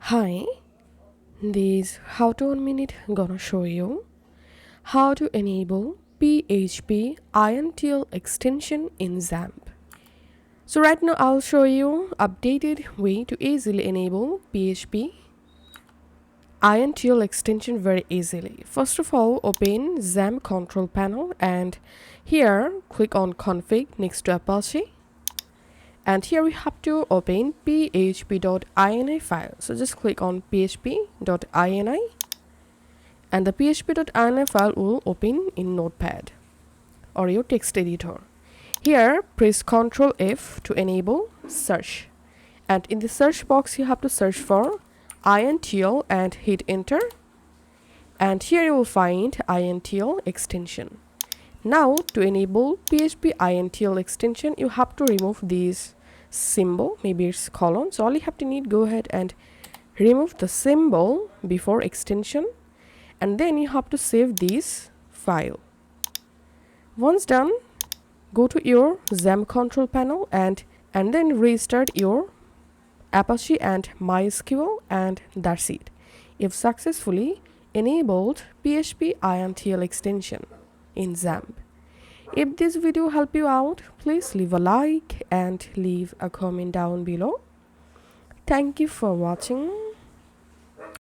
Hi, this how to 1 minute gonna show you how to enable php.intl extension in Xampp. So right now I'll show you updated way to easily enable php.intl extension very easily. First of all, open Xampp control panel and here click on config next to Apache. And here we have to open php.ini file. So just click on php.ini and the php.ini file will open in Notepad or your text editor. Here press Ctrl F to enable search. And in the search box you have to search for intl and hit enter. And here you will find intl extension. Now to enable php.intl extension you have to remove this symbol, maybe it's colon. So all you have to need, go ahead and remove the symbol before extension and then you have to save this file. Once done, go to your Xampp control panel and then restart your Apache and MySQL and that's it. You've successfully enabled php.intl extension in Xampp. If this video helped you out, please leave a like and leave a comment down below. Thank you for watching.